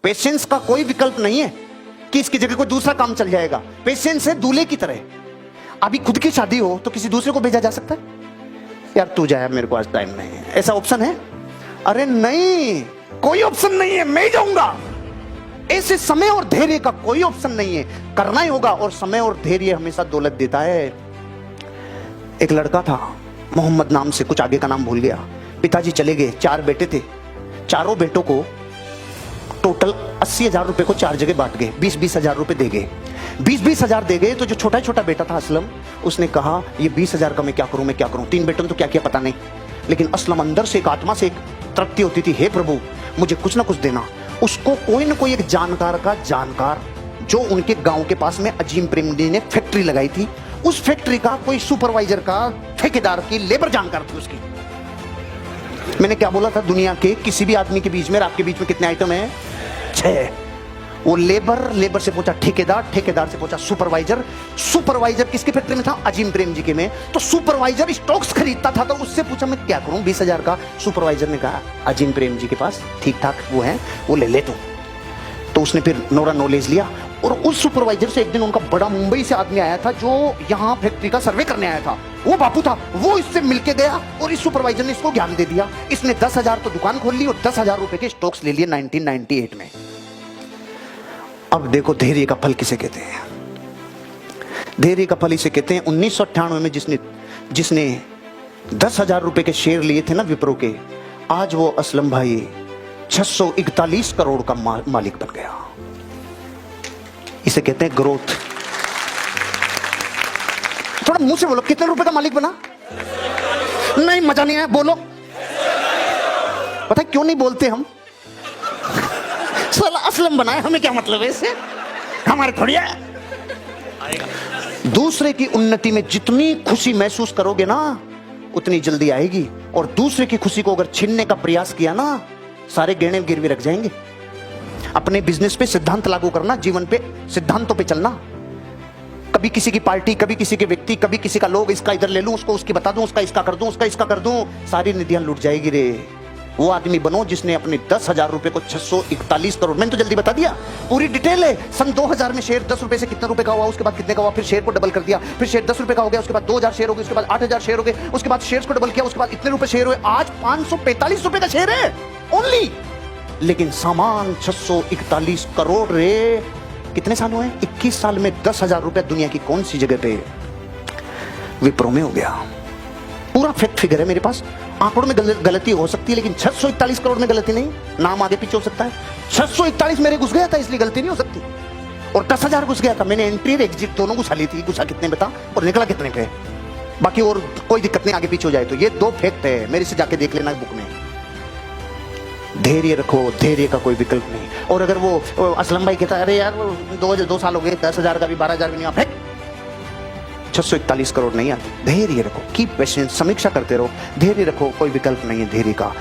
Patience का कोई विकल्प नहीं है कि इसकी जगह कोई दूसरा काम चल जाएगा। पेशेंस है दूल्हे की तरह। अभी खुद की शादी हो तो किसी दूसरे को भेजा जा सकता है? यार तू जाए, मेरे को आज टाइम नहीं है, ऐसा ऑप्शन है? अरे नहीं, कोई ऑप्शन नहीं है, मैं ही जाऊंगा। ऐसे समय और धैर्य का कोई ऑप्शन नहीं है, करना ही होगा। और समय और धैर्य हमेशा दौलत देता है। एक लड़का था, मोहम्मद नाम से, कुछ आगे का नाम भूल गया। पिताजी चले गए, 4 बेटे थे। चारों बेटों को टोटल 80,000 रुपए को 4 जगह बांट गए, 20-20 हजार रुपए दे गए। 20-20 हजार दे गए। तो जो छोटा छोटा बेटा था असलम, उसने कहा ये 20,000 का मैं क्या करूं। 3 बेटों ने तो क्या किया पता नहीं, लेकिन असलम अंदर से एक आत्मा से एक तृप्ति होती थी, हे प्रभु मुझे कुछ ना कुछ देना। उसको कोई ना कोई एक जानकार जो उनके गांव के पास में अजीम प्रेमजी ने फैक्ट्री लगाई थी, उस फैक्ट्री का कोई सुपरवाइजर का, ठेकेदार की, लेबर जानकार थी उसकी। मैंने क्या बोला था, दुनिया के किसी भी आदमी के बीच में, आपके बीच में कितने आइटम हैं? 6। वो लेबर से पूछा ठेकेदार से पूछा सुपरवाइजर किसकी फैक्ट्री में था? अजीम प्रेम जी के में। तो सुपरवाइजर स्टॉक्स खरीदता था, तो उससे पूछा मैं क्या करूं 20,000 का। सुपरवाइजर ने कहा अजीम प्रेम जी के पास ठीक ठाक वो है, वो ले तू। तो उसने फिर नोरा नॉलेज लिया, और उस सुपरवाइजर से एक दिन उनका बड़ा मुंबई से आदमी आया था जो यहाँ फैक्ट्री का सर्वे करने आया था, वो बापू था। वो इससे मिलके गया और इस सुपरवाइजर ने इसको ज्ञान दे दिया। इसने 10,000 तो दुकान खोल ली और 10,000 रुपए के स्टॉक्स ले लिए 1998 में। अब देखो धैर्य का फल किसे कहते हैं? धैर्य का फल इसे कहते हैं 1998 में जिसने 10,000 रुपए के शेयर लिए थे ना विप्रो के, आज वो असलम भाई 641 करोड़ का मालिक बन गया। इसे कहते हैं ग्रोथ। थोड़ा मुंह से बोलो, कितने रुपए का मालिक बना? नहीं, मजा नहीं आया, बोलो। पता है क्यों नहीं बोलते हम? साला असलम बनाए, हमें क्या मतलब है इससे? हमारे थोड़ी है। दूसरे की उन्नति में जितनी खुशी महसूस करोगे ना, उतनी जल्दी आएगी। और दूसरे की खुशी को अगर छीनने का प्रयास किया ना, सारे गहने गिरवी रख जाएंगे। अपने बिजनेस पे सिद्धांत लागू करना, जीवन पे सिद्धांतों पे चलना। कभी किसी की पार्टी, कभी किसी के व्यक्ति, कभी किसी का लोग, इसका इधर ले लूं, उसको उसकी बता दूं, उसका इसका कर दूं, उसका इसका कर दूं, सारी निधियां लूट जाएगी रे। वो आदमी बनो जिसने अपने 10,000 रुपए को 641 करोड़, मैंने तो जल्दी बता दिया, पूरी डिटेल है। सन 2000 में शेयर 10 रुपए से कितने रुपए का हुआ, उसके बाद कितने का हुआ, फिर शेयर को डबल कर दिया, फिर शेयर 10 रुपए का हो गया, उसके बाद 2000 शेयर हो गए, उसके बाद 8000 शेयर हो गए, उसके बाद शेयर को डबल किया, उसके बाद इतने रुपए शेयर हुए, आज 545 रुपए का शेयर है ओनली। लेकिन सामान 641 करोड़ रे। कितने साल हुए? 21 साल में 10,000 रुपए दुनिया की कौन सी जगह पे? विप्रो में हो गया। पूरा फैक्ट फिगर है मेरे पास। आंकड़ों में गलती हो सकती है, लेकिन 641 करोड़ में गलती नहीं। नाम आगे पीछे हो सकता है, 641 मेरे घुस गया था, इसलिए गलती नहीं हो सकती। और 10,000 घुस गया था, मैंने एंट्री और एग्जिट दोनों घुसा ली थी। घुसा कितने में था और निकला कितने पे, बाकी और कोई दिक्कत नहीं, आगे पीछे हो जाए तो। ये 2 फैक्ट है, मेरे से जाके देख लेना बुक में। धैर्य रखो, धैर्य का कोई विकल्प नहीं। और अगर वो असलम भाई कहता है अरे यार 2 साल हो गए, 10,000 का भी 12,000 भी नहीं, आप 641 करोड़ नहीं आते। धैर्य रखो, कीप पेशेंस, समीक्षा करते रहो, धैर्य रखो, कोई विकल्प नहीं है धैर्य का।